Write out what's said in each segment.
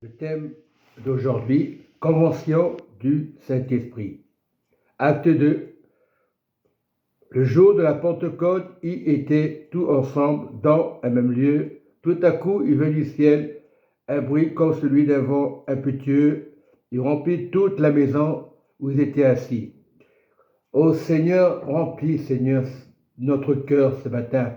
Le thème d'aujourd'hui, Convention du Saint-Esprit. Acte 2. Le jour de la Pentecôte, ils étaient tous ensemble dans un même lieu. Tout à coup, il vint du ciel un bruit comme celui d'un vent impétueux. Il remplit toute la maison où ils étaient assis. Ô Seigneur, remplis, Seigneur, notre cœur ce matin.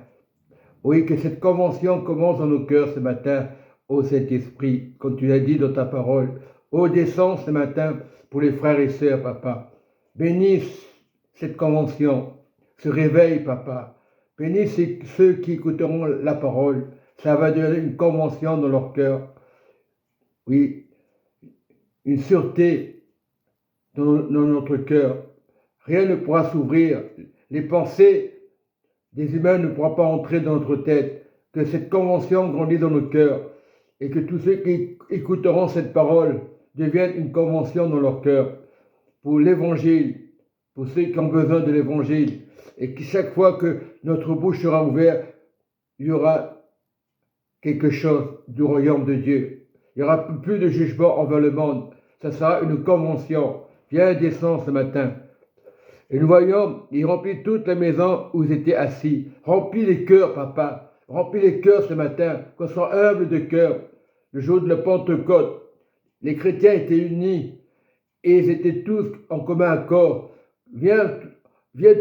Oui, que cette convention commence dans nos cœurs ce matin, ô Saint-Esprit, comme tu l'as dit dans ta parole. Ô, descends ce matin pour les frères et sœurs, papa. Bénis cette convention, ce réveil, papa. Bénis ceux qui écouteront la parole. Ça va donner une convention dans leur cœur. Oui, une sûreté dans notre cœur. Rien ne pourra s'ouvrir. Les pensées des humains ne pourront pas entrer dans notre tête. Que cette convention grandisse dans nos cœurs et que tous ceux qui écouteront cette parole deviennent une convention dans leur cœur pour l'évangile, pour ceux qui ont besoin de l'évangile. Et que chaque fois que notre bouche sera ouverte, il y aura quelque chose du royaume de Dieu. Il n'y aura plus de jugement envers le monde. Ça sera une convention. Viens, descends ce matin. Et nous voyons, il remplit toute la maison où ils étaient assis. Remplis les cœurs, papa. Remplis les cœurs ce matin, qu'on soit humble de cœur. Le jour de la Pentecôte, les chrétiens étaient unis et ils étaient tous en commun accord. Viens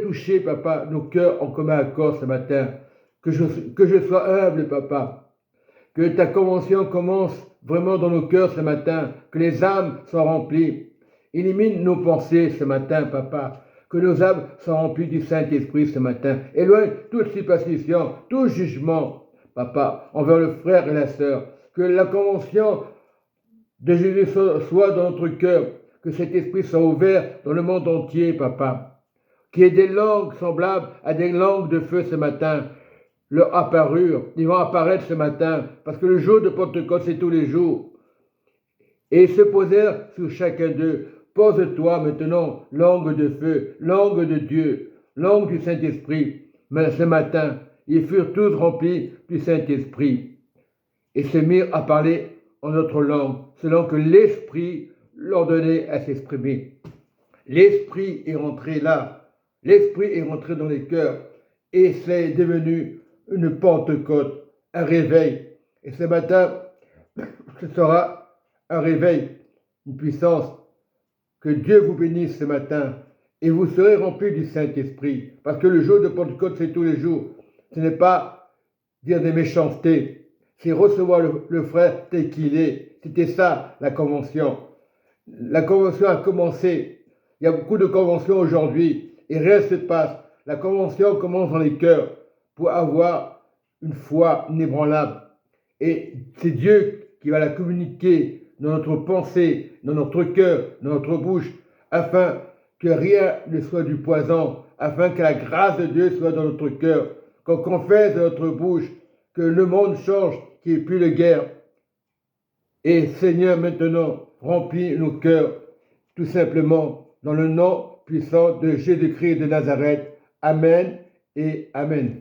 toucher, papa, nos cœurs en commun accord ce matin. Que je sois humble, papa. Que ta convention commence vraiment dans nos cœurs ce matin. Que les âmes soient remplies. Élimine nos pensées ce matin, papa. Que nos âmes soient remplies du Saint-Esprit ce matin. Éloigne toute superstition, tout jugement, papa, envers le frère et la sœur. Que la convention de Jésus soit dans notre cœur. Que cet esprit soit ouvert dans le monde entier, papa. Qu'il y ait des langues semblables à des langues de feu ce matin. Leur apparurent. Ils vont apparaître ce matin. Parce que le jour de Pentecôte, c'est tous les jours. Et ils se posèrent sur chacun d'eux. Pose-toi maintenant, langue de feu, langue de Dieu, langue du Saint-Esprit. Mais ce matin, ils furent tous remplis du Saint-Esprit et se mirent à parler en notre langue, selon que l'Esprit leur donnait à s'exprimer. L'Esprit est rentré là, l'Esprit est rentré dans les cœurs et c'est devenu une Pentecôte, un réveil. Et ce matin, ce sera un réveil, une puissance. Que Dieu vous bénisse ce matin et vous serez remplis du Saint-Esprit. Parce que le jour de Pentecôte, c'est tous les jours. Ce n'est pas dire des méchancetés, c'est recevoir le frère tel qu'il est. C'était ça, la convention. La convention a commencé. Il y a beaucoup de conventions aujourd'hui et rien ne se passe. La convention commence dans les cœurs pour avoir une foi inébranlable. Et c'est Dieu qui va la communiquer dans notre pensée, dans notre cœur, dans notre bouche, afin que rien ne soit du poison, afin que la grâce de Dieu soit dans notre cœur, qu'on confesse dans notre bouche, que le monde change, qu'il n'y ait plus de guerre. Et Seigneur, maintenant, remplis nos cœurs, tout simplement, dans le nom puissant de Jésus-Christ de Nazareth. Amen et Amen.